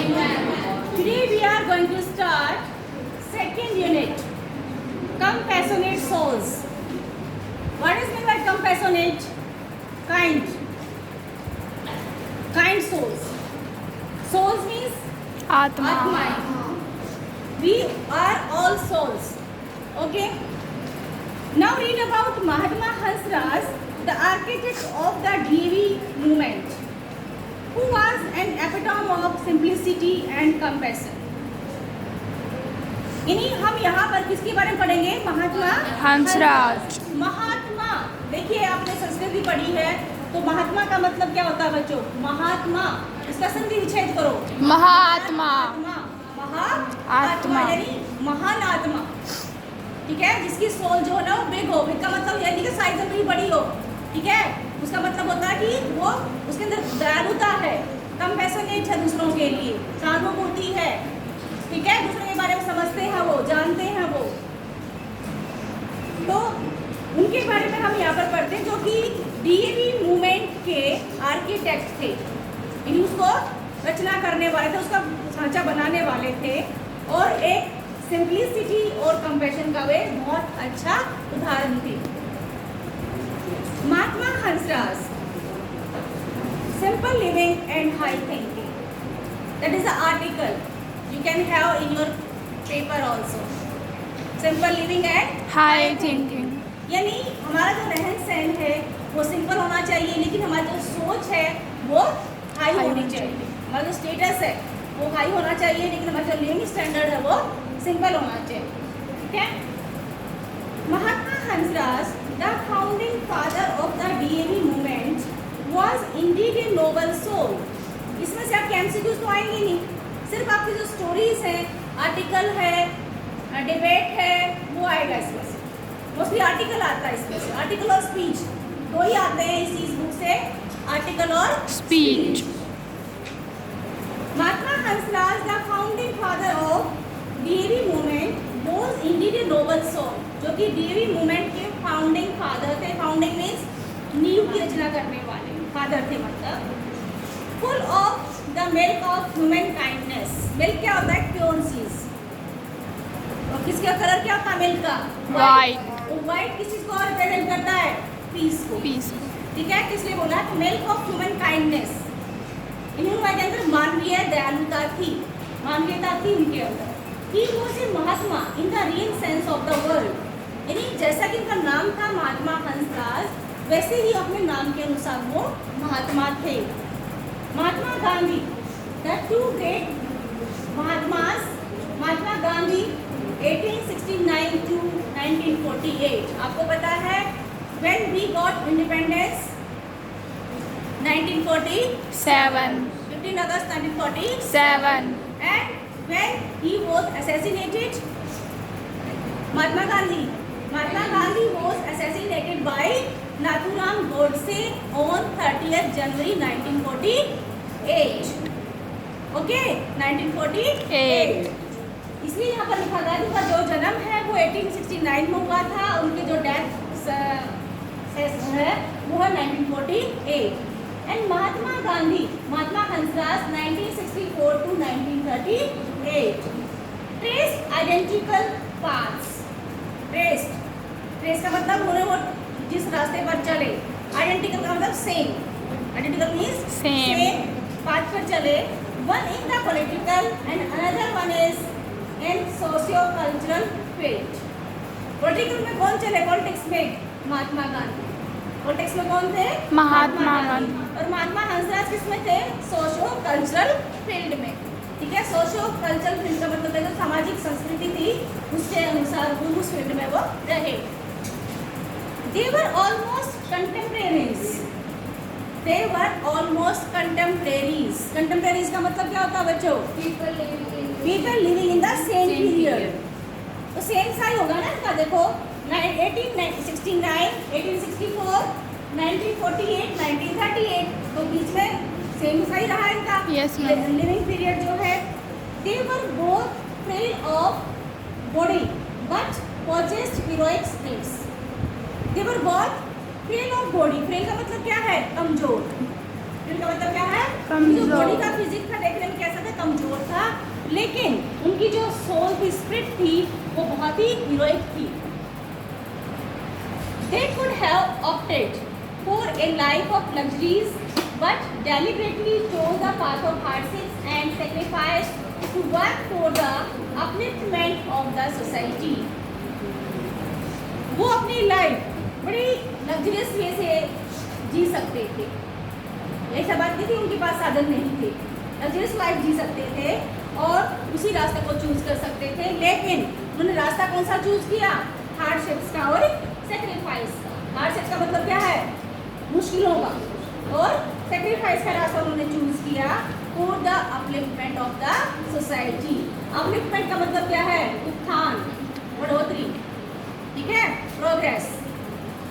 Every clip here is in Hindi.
Today we are going to start second unit, compassionate souls. What is meant by compassionate? Kind souls. Souls means Atma. We are all souls. Okay. Now read about Mahatma Hansraj, the architect of the DAV movement, who was an epitome of simplicity and compassion. यानी हम यहाँ पर किसके बारे में पढ़ेंगे? महात्मा हंसराज। महात्मा, देखिए आपने संस्कृत भी पढ़ी है, तो महात्मा का मतलब क्या होता है बच्चों? महात्मा, इसका संधि विच्छेद करो। महात्मा। महात्मा यानी महान आत्मा, ठीक है, जिसकी सोल जो है ना वो बिग हो। बिग का मतलब यानी कि साइज में भी बड़ी हो, ठीक है। उसका मतलब होता है कि वो उसके अंदर दयालुता है, कंपैशनेट है दूसरों के लिए, सहानुभूति है, ठीक है, दूसरों के बारे में समझते हैं वो, जानते हैं वो। तो उनके बारे में हम यहाँ पर पढ़ते हैं, जो कि डीएवी मूवमेंट के आर्किटेक्ट थे, यानी उसको रचना करने वाले थे, उसका ढांचा बनाने वाले थे, और एक सिंपलिसिटी और कंपैशन का वे बहुत अच्छा उदाहरण थे। महात्मा Hansraj, simple living and high thinking. That is the article you can have in your paper also. Simple living and high thinking. यानी हमारा जो रहन सहन है वो सिंपल होना चाहिए, लेकिन हमारी जो सोच है वो हाई होनी चाहिए। हमारा जो स्टेटस है वो हाई होना चाहिए, लेकिन हमारा जो लिविंग स्टैंडर्ड है वो सिंपल होना चाहिए, ठीक है। Mahatma Hansraj, the founding father of the DAV movement, was indeed a noble soul. इसमें से आपके एमसीक्यूज तो आएंगे नहीं, सिर्फ आपकी जो स्टोरीज हैं, आर्टिकल है, डिबेट है, वो आएगा इसमें से। मोस्टली आर्टिकल आता है इसमें से, आर्टिकल और स्पीच दो ही आते हैं इस बुक से, आर्टिकल और speech. Mahatma Hansraj, the founding father of DAV movement, was indeed a noble soul, जो कि डीएवी मूवमेंट के फाउंडिंग फादर थे। फाउंडिंग मीन्स नींव की रचना करने वाले फादर थे, मतलब full of the milk of human kindness. Milk क्या होता है? प्योर चीज। और किसका कलर क्या होता है मिल्क का? वाइट। तो वाइट किस चीज को रिप्रेजेंट करता है? पीस को। पीस। ठीक है, किसने बोला? Milk of human kindness. इन्होंने के अंदर मानवीय दयालुता थी, मानवीयता थी उनके अंदर। He was a Mahatma in the real sense of the word. यानी जैसा कि उनका नाम था महात्मा हंसराज, वैसे ही अपने नाम के अनुसार वो महात्मा थे। Mahatma Gandhi, the two great Mahatmas, Mahatma Gandhi 1869 to 1948। आपको पता है when we got independence 1947, 15 August 1947, and when he was assassinated, Mahatma Gandhi was assassinated by Nathuram Godse on 30th January 1948. Okay, 1948। इसलिए यहाँ पर लिखा गया उनका जो जन्म है वो 1869 में हुआ था, उनकी जो डेथ है वो है 1948। And Mahatma Hansraj 1964 to 1938। Trace identical paths. Trace का मतलब उन्होंने वो जिस रास्ते पर चले, आइडेंटिकल का मतलब same, identical means same path पर चले। One in the political and another one is in socio cultural field. Political में कौन चले? पॉलिटिक्स में महात्मा गांधी। पॉलिटिक्स में कौन थे? महात्मा गांधी। और महात्मा हंसराज किस में थे? सोशियो कल्चरल फील्ड में, ठीक है। सोशियो कल्चरल फील्ड का मतलब है जो सामाजिक संस्कृति थी उसके अनुसार वो उस फील्ड में वो रहे। They were almost contemporaries. Contemporaries का मतलब क्या होता है बच्चों? People living in the same period. तो सेम सा ही होगा ना इनका। देखो 1869, 1864, 1948, 1938, तो बीच में सेम सा ही रहा इनका लिविंग पीरियड जो है। They were both frail of body but possessed heroic spirits. They were both frail of body. frail का मतलब क्या है? कमजोर। frail का मतलब क्या है? कमजोर। जो बॉडी का फिजिक्स का देखने में कैसा था? कमजोर लेकिन उनकी जो सोल की स्पिरिट थी वो बहुत ही हीरोइक थी। They could have opted for a life of luxuries, but deliberately chose the path of hardships and sacrifice to work for the upliftment of the society. वो अपनी लाइफ बड़ी लग्जरियस वे से जी सकते थे। ऐसा बात नहीं थी उनके पास साधन नहीं थे, लग्जरियस लाइफ जी सकते थे और उसी रास्ते को चूज कर सकते थे। लेकिन उन्होंने रास्ता कौन सा चूज किया? हार्डशिप्स का और सेक्रीफाइस का। हार्डशिप्स का मतलब क्या है? मुश्किलों का, और सेक्रीफाइस का रास्ता उन्होंने चूज किया for the upliftment of the society. Upliftment का मतलब क्या है? उत्थान, बढ़ोतरी, ठीक है, प्रोग्रेस,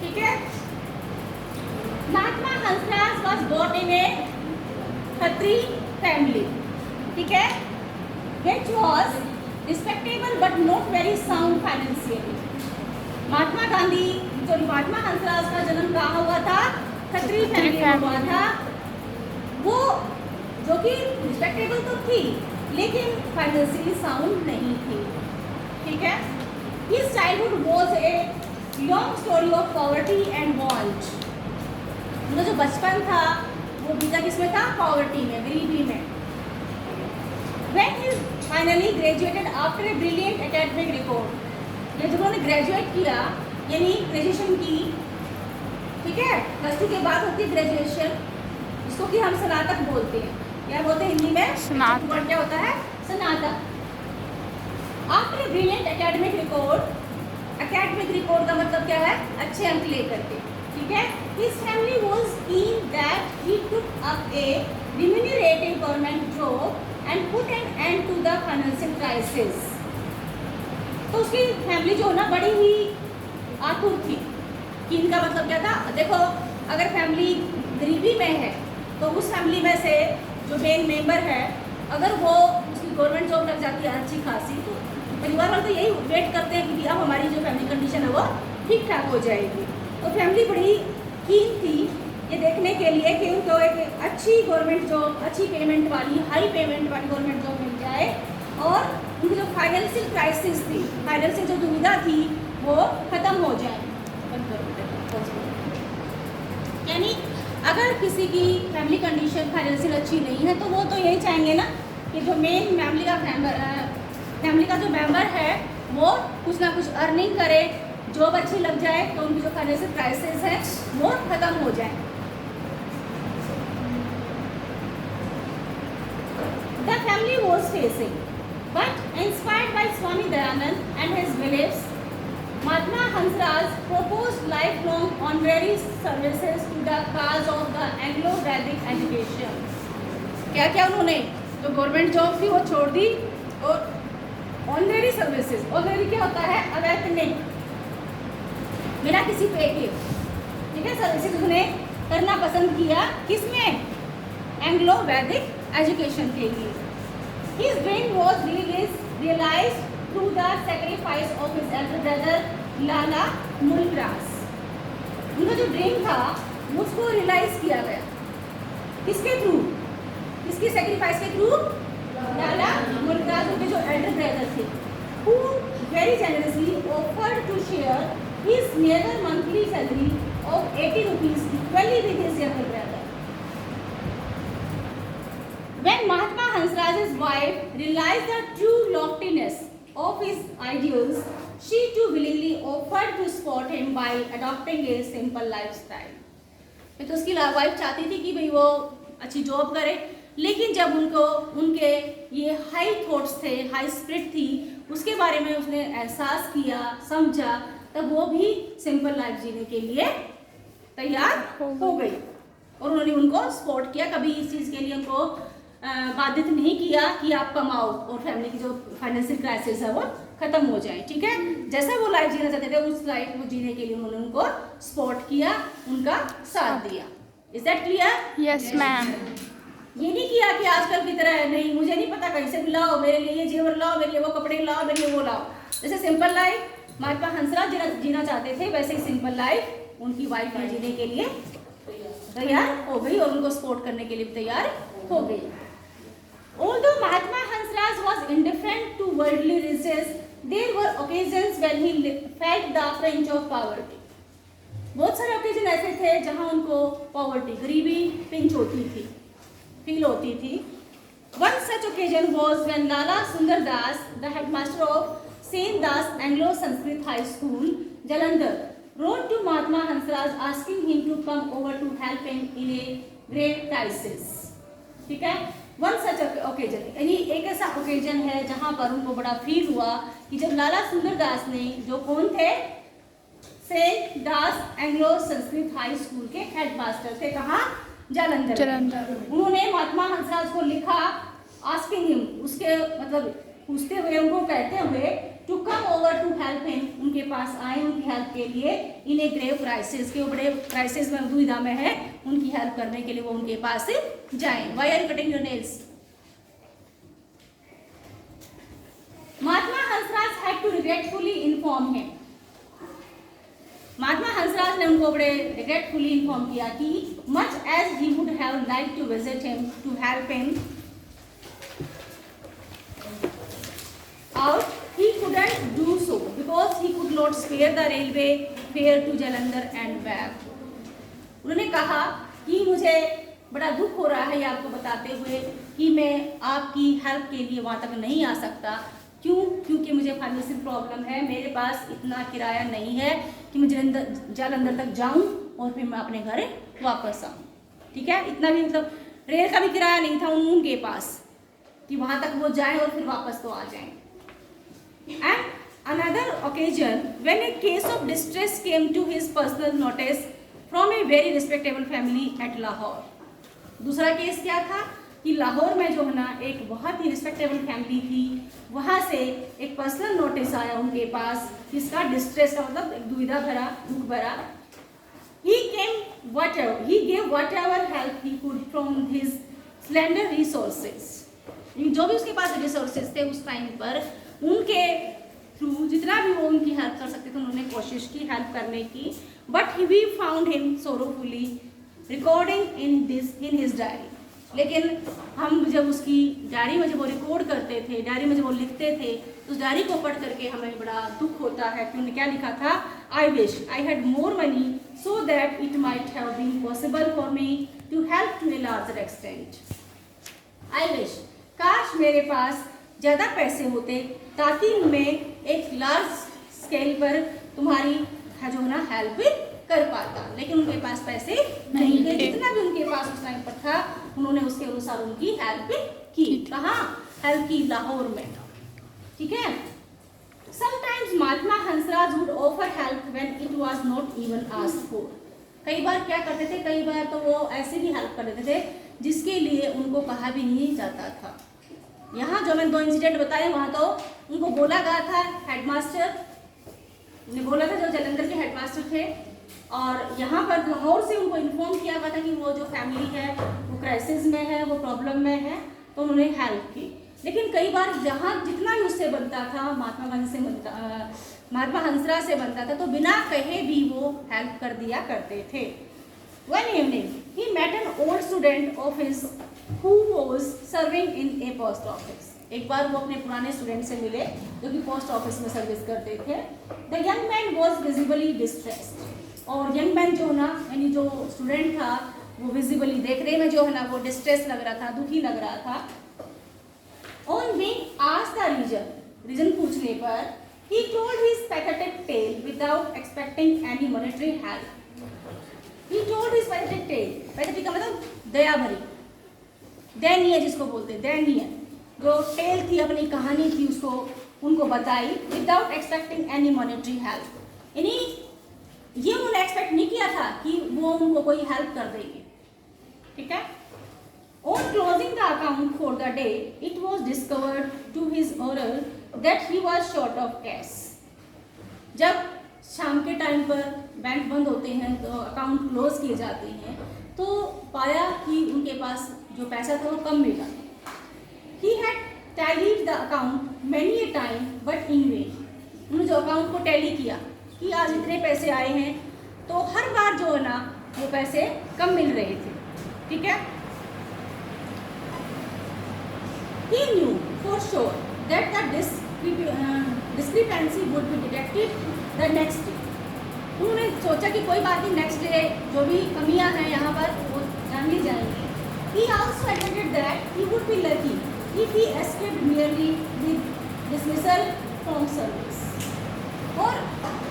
ठीक है। Mahatma Hansraj was born in a Khatri family, ठीक है, which was respectable but not very sound financially. Mahatma Gandhi Mahatma Hansraj का जन्म कहाँ हुआ था? खत्री फैमिली में हुआ था। वो जो कि रिस्पेक्टेबल तो थी लेकिन फाइनेंशियली साउंड नहीं थी, ठीक है। His childhood was a long story of poverty and want. उनका जो बचपन था वो बीता किसमें था? पॉवर्टी में, गरीबी में। When he finally graduated after a brilliant academic record, ये जब उन्होंने ग्रेजुएट किया यानी ग्रेजुएशन की, ठीक है, +2 के बाद होती है ग्रेजुएशन, जिसको कि हम स्नातक बोलते हैं। क्या बोलते हैं हिंदी में? स्नातक। क्या होता है? स्नातक। After a brilliant academic record, academic record का मतलब क्या है? अच्छे अंक लेकर के, ठीक है। His family was keen that he took up a remunerative government job and put an end to the financial crisis. तो उसकी फैमिली जो ना बड़ी ही आतुर थी। कीन का मतलब क्या था? देखो, अगर फैमिली गरीबी में है तो उस फैमिली में से जो मेन मेंबर है, अगर वो उसकी गवर्नमेंट जॉब लग जाती है अच्छी खासी, तो परिवार वाले तो यही वेट करते हैं कि अब हमारी जो फैमिली कंडीशन है वो ठीक ठाक हो जाएगी। तो फैमिली बड़ी कीन थी ये देखने के लिए कि उनको एक अच्छी गवर्नमेंट जॉब, अच्छी पेमेंट वाली, हाई पेमेंट वाली गवर्नमेंट जॉब मिल जाए और उनकी जो फाइनेंशियल क्राइसिस थी, फाइनेंशियल जो दुविधा थी वो खत्म हो जाए। यानी अगर किसी की फैमिली कंडीशन फाइनेंशियल अच्छी नहीं है तो वो तो यही चाहेंगे ना कि जो मेन फैमिली का जो मेंबर है वो कुछ ना कुछ अर्निंग करे, जॉब अच्छी लग जाए तो उनकी जो फाइनेंशियल क्राइसिस है वो खत्म हो जाए। The family was facing, but inspired by Swami Dayanand and his beliefs, Mahatma Hansraj proposed lifelong honorary services to the cause of the Anglo-Vedic education. क्या क्या उन्होंने जो गवर्नमेंट जॉब थी वो छोड़ दी और ऑनरेरी सर्विसेज, ऑनरेरी क्या होता है? अवैतनिक, बिना किसी पे के, ठीक है, सर्विसेज उन्होंने करना पसंद किया। किसमें? एंग्लो वैदिक एजुकेशन के लिए। His dream was realized through the sacrifice of his elder brother Lala Mulkras. उनका जो ड्रीम था उसको रियलाइज किया गया किसके थ्रू? किसकी सेक्रीफाइस के थ्रू? लाला मुल्कराज, उनके जो एल्डर ब्रदर थे, who very generously offered to share his near monthly salary of 80 rupees equally with his younger brother. When Mahatma Hansraj's wife realized the true loftiness of his ideals, she too willingly offered to support him by adopting a simple lifestyle. तो उसकी वाइफ चाहती थी कि भाई वो अच्छी जॉब करे, लेकिन जब उनके ये हाई थॉट्स थे, हाई स्पिरिट थी, उसके बारे में उसने एहसास किया, समझा, तब वो भी सिंपल लाइफ जीने के लिए तैयार हो गई और उन्होंने उनको सपोर्ट किया। कभी इस चीज़ के लिए उनको बाधित नहीं किया कि आप कमाओ और फैमिली की जो फाइनेंशियल क्राइसिस है वो खत्म हो जाए, ठीक है। जैसा वो लाइफ जीना चाहते थे उस लाइफ को जीने के लिए उन्होंने उनको सपोर्ट किया, उनका साथ दिया। Is that clear? Yes ma'am. ये नहीं किया कि आजकल की तरह नहीं, मुझे नहीं पता कहीं से भी लाओ, मेरे लिए ये जेवर लाओ, मेरे लिए वो कपड़े लाओ, मेरे लिए वो लाओ। जैसे सिंपल लाइफ महात्मा हंसराज जीना चाहते थे, वैसे ही सिंपल लाइफ उनकी वाइफ ने जीने के लिए तैयार हो गई और उनको सपोर्ट करने के लिए तैयार हो गई। Although Mahatma Hansraj was indifferent to worldly riches. There were occasions when he felt the pinch of poverty. बहुत सारे ओकेजन ऐसे थे जहां उनको पॉवर्टी, गरीबी पिंच होती थी, फील होती थी. One such occasion was when Lala Sundar Das, the headmaster of Saint Das Anglo Sanskrit High School, Jalandhar, wrote to Mahatma Hansraj asking him to come over to help him in a grave crisis. ठीक है, वन सच ओकेजन यानी एक ऐसा ओकेजन है जहां पर उनको बड़ा फील हुआ कि जब लाला सुंदर दास ने, जो कौन थे, सेंट दास एंग्लो संस्कृत हाई स्कूल के हेडमास्टर थे, कहाँ, जालंधर. उन्होंने महात्मा हंसराज को लिखा आस्किंग हिम, उसके मतलब पूछते हुए, उनको कहते हुए to come over to help him, उनके पास आए उनकी हेल्प के लिए, इन ए ग्रेव क्राइसिस, के बड़े क्राइसिस में, दुविधा में है, उनकी हेल्प करने के लिए वो उनके पास जाएं. Why are you cutting your nails? Mahatma Hansraj had to regretfully inform him. Mahatma Hansraj ने उनको बड़े रिग्रेटफुली इन्फॉर्म किया कि much as he would have like to visit him to help him out, he couldn't do so because he could not spare the railway fare to Jalandhar and back. उन्होंने कहा कि मुझे बड़ा दुख हो रहा है ये आपको बताते हुए कि मैं आपकी हेल्प के लिए वहाँ तक नहीं आ सकता. क्यों? क्योंकि मुझे फाइनेंशियल प्रॉब्लम है, मेरे पास इतना किराया नहीं है कि मैं जालंधर तक जाऊँ और फिर मैं अपने घर वापस आऊँ. ठीक है, इतना भी मतलब रेल का भी किराया नहीं था उनके पास कि वहाँ तक वो जाएं और फिर वापस तो आ जाएं. And another occasion when a case of distress came to his personal notice from a very respectable family at Lahore. दूसरा केस क्या था कि लाहौर में जो है ना एक बहुत ही रिस्पेक्टेबल फैमिली थी, वहाँ से एक पर्सनल नोटिस आया उनके पास, जिसका डिस्ट्रेस का मतलब एक दुविधा भरा, दुख भरा. He gave whatever help he could from his slender resources. जो भी उसके पास रिसोर्सेज थे उस टाइम पर, उनके थ्रू जितना भी वो उनकी हेल्प कर सकते थे उन्होंने कोशिश की हेल्प करने की. But we found him sorrowfully recording in his diary. लेकिन हम जब उसकी डायरी में जब वो रिकॉर्ड करते थे, डायरी में जब वो लिखते थे, उस डायरी को पढ़ करके हमें बड़ा दुख होता है कि उन्होंने क्या लिखा था, I wish I had more money so that it might have been possible for me to help to a larger extent. I wish, काश मेरे पास ज़्यादा पैसे होते ताकि मैं एक लार्ज स्केल पर तुम्हारी जो ना हेल्प कर पाता. लेकिन उनके पास पैसे नहीं थे, जितना भी उनके पास उस टाइम पर था उन्होंने उसके अनुसार उनकी हेल्प की. कहाँ हेल्प की? लाहौर में. ठीक है. Sometimes Mahatma Hansraj would offer help when it was not even asked for. कई बार क्या करते थे, कई बार तो वो ऐसे भी हेल्प कर देते थे जिसके लिए उनको कहा भी नहीं जाता था. यहाँ जो मैंने 2 इंसिडेंट बताए, वहाँ तो उनको बोला गया था, हेडमास्टर ने बोला था जो जालंधर के हेडमास्टर थे, और यहाँ पर लाहौर से उनको इन्फॉर्म किया गया था कि वो जो फैमिली है वो क्राइसिस में है, वो प्रॉब्लम में है, तो उन्होंने हेल्प की. लेकिन कई बार जहाँ जितना भी उससे बनता था, महात्मा हंसराज से बनता था, तो बिना कहे भी वो हेल्प कर दिया करते थे. One evening, he met an old student of his who was serving in a post office. एक बार वो अपने पुराने स्टूडेंट से मिले जो कि पोस्ट ऑफिस में सर्विस करते थे. The young man was visibly distressed. और यंग मैन जो ना, यानी जो स्टूडेंट था, वो विजिबली देखने में जो है ना वो डिस्ट्रेस लग रहा था, दुखी लग रहा था. On being asked the reason पूछने पर, he told his pathetic tale without expecting any monetary help. He told his pathetic tale. pathetic का मतलब दया भरी, दयनीय जिसको बोलते हैं, दयनीय जो टेल थी, अपनी कहानी थी, उसको उनको बताई without expecting any monetary help. यानी ये उन्होंने एक्सपेक्ट नहीं किया था कि वो उनको कोई हेल्प कर देंगे. ठीक है. On closing the account for the day, it was discovered to his horror that he was short of cash. जब शाम के टाइम पर बैंक बंद होते हैं, तो अकाउंट क्लोज किए जाते हैं, तो पाया कि उनके पास जो पैसा था वो कम मिला. He had tallied the account many a time but in vain. उन्होंने जो अकाउंट को टैली किया कि आज इतने पैसे आए हैं, तो हर बार जो है ना वो पैसे कम मिल रहे थे. ठीक है. He knew for sure that the discrepancy would be detected the next day. उन्होंने सोचा कि कोई बात नहीं, नेक्स्ट डे जो भी कमियां हैं यहाँ पर वो जान ली जाएंगी. He also admitted that he would be lucky if he escaped merely with dismissal from service. और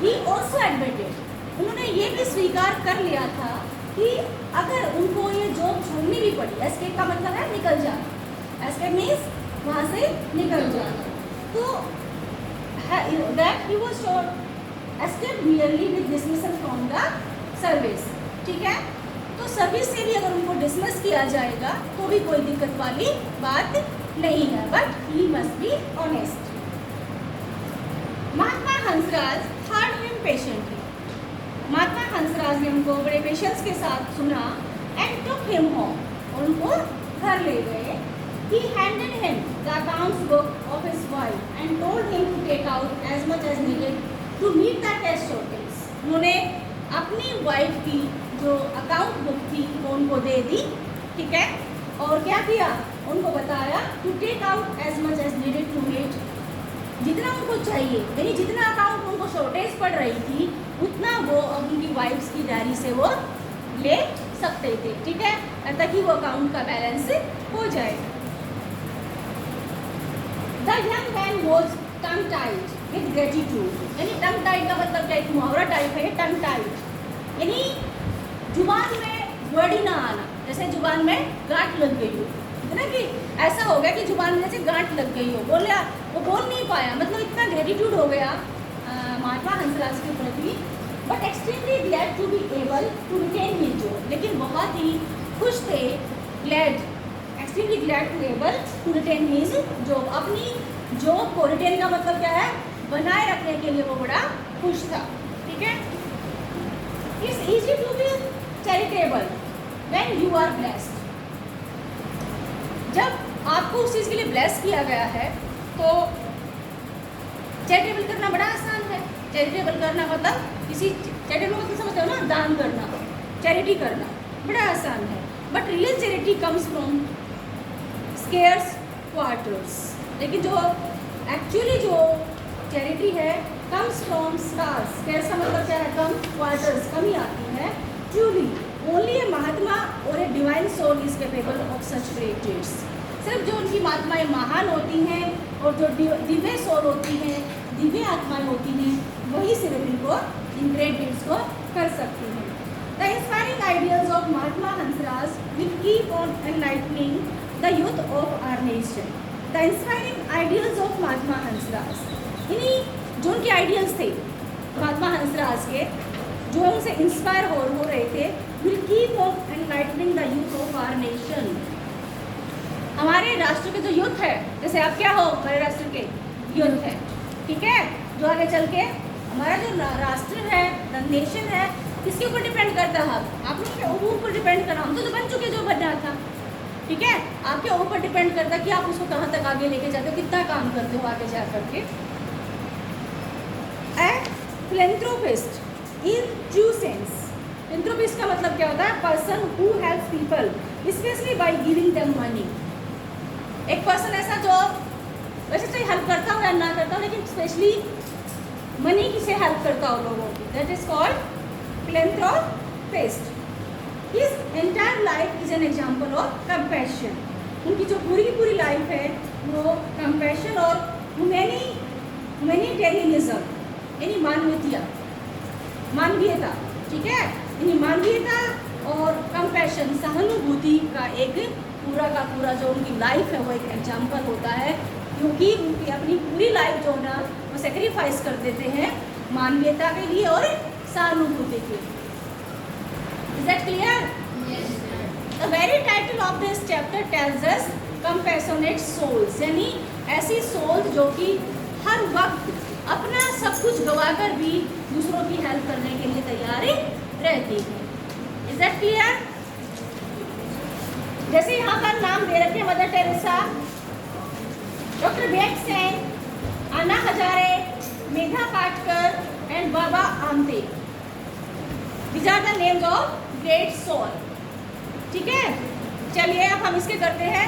he also admitted, उन्होंने ये भी स्वीकार कर लिया था कि अगर उनको ये जॉब छोड़नी भी पड़ी, एस्केप का मतलब है निकल जाना, एस्केप मीन्स वहाँ से निकल जाना, तो that he was sure escape merely with dismissal from the service. ठीक है, तो सर्विस से भी अगर उनको डिसमिस किया जाएगा तो भी कोई दिक्कत वाली बात नहीं है, but he must be honest. Mahatma Hansraj heard him patiently. महात्मा हंसराज ने उनको बड़े पेशेंस के साथ सुना एंड took him home, और उनको घर ले गए. He handed him the accounts book of his wife and told him to take out as much as needed to meet the cash shortage. उन्होंने अपनी वाइफ की जो अकाउंट बुक थी वो उनको दे दी. ठीक है, और क्या किया, उनको बताया to take out as much as needed to meet, जितना उनको चाहिए, यानी जितना अकाउंट उनको शॉर्टेज पड़ रही थी उतना वो अब उनकी वाइफ्स की डायरी से वो ले सकते थे. ठीक है, ताकि वो अकाउंट का बैलेंस हो जाए. The young man was tongue tied with gratitude. यानी टंग टाइड का मतलब क्या, एक मुहावरा टाइप है टंग टाइड, यानी जुबान में वर्ड ही ना आना, जैसे जुबान में गांठ लग गई हो, है ना, कि ऐसा हो गया कि जुबान में जैसे गांठ लग गई हो, वो बोल नहीं पाया, मतलब इतना ग्रेटिट्यूड हो गया महात्मा हंसराज के प्रति. But extremely glad to be able to retain his job, लेकिन बहुत ही खुश थे, glad, extremely glad to able to retain his job, अपनी जॉब को, रिटेन का मतलब क्या है, बनाए रखने के लिए वो बड़ा खुश था. ठीक है, it's easy to be charitable when you are blessed. जब आपको उस चीज़ के लिए ब्लेस किया गया है तो चैरिटेबल करना बड़ा आसान है. चैरिटेबल करना मतलब किसी, चैरिटेबल मतलब समझते हो ना, दान करना, चैरिटी करना बड़ा आसान है. But real charity comes from scarce quarters, लेकिन जो एक्चुअली जो चैरिटी है कम्स फ्रॉम स्टार्स. स्केयर्स का मतलब क्या है, कम, क्वार्टर्स कमी आती है. ट्रूली ओनली ए महात्मा और a divine soul is capable of such great deeds. सिर्फ जो उनकी महात्माएं महान होती हैं और जो दिव्य सोल होती हैं, दिव्य आत्माएं होती हैं, वही सिर्फ इनको, इन ग्रेट डीड्स को कर सकती हैं. The inspiring ideals of Mahatma Hansraj will keep on enlightening the youth of our nation. The inspiring ideals of Mahatma Hansraj, यानी जो उनके आइडियल्स थे महात्मा हंसराज के, जो उनसे इंस्पायर हो रहे थे, will keep on enlightening the youth of our nation. हमारे राष्ट्र के जो यूथ है, जैसे आप क्या हो, हमारे राष्ट्र के यूथ है. ठीक है, जो आगे चल के हमारा जो राष्ट्र है, द नेशन है, किसके ऊपर डिपेंड करता है, आप लोग के ऊपर डिपेंड करना. हम तो बन चुके जो बनना था. ठीक है, आपके ऊपर डिपेंड करता है कि आप उसको कहाँ तक आगे लेके जाते हो, कितना काम करते हो आगे जा करके. A philanthropist in true sense. Philanthropist का मतलब क्या होता है, person who helps people specially by giving them money. एक पर्सन ऐसा जो वैसे तो हेल्प करता हो या ना करता हो, लेकिन स्पेशली मनी किसे हेल्प करता हो लोगों की, that is called philanthropist. His entire life is an example of compassion. उनकी जो पूरी की पूरी लाइफ है वो compassion और humanitarianism यानी मानवीयता. ठीक है, यानी मानवीयता और compassion, सहानुभूति का एक पूरा का पूरा जो उनकी लाइफ है वो एक एग्जाम्पल होता है, क्योंकि उनकी अपनी पूरी लाइफ जो ना वो सेक्रीफाइस कर देते हैं मानवीयता के लिए और सहानुभूति के लिए. Is that clear? Yes. The very title of this chapter tells us compassionate souls, यानी ऐसी सोल जो कि हर वक्त अपना सब कुछ गवाकर भी दूसरों की हेल्प करने के लिए तैयार रहती है. Is that clear? जैसे यहाँ पर नाम दे रखे मदर टेरेसा, डॉक्टर बेटसेन, Anna Hazare, Medha Patkar and Baba Amte. These are the names of great soul. ठीक है, चलिए अब हम इसके करते हैं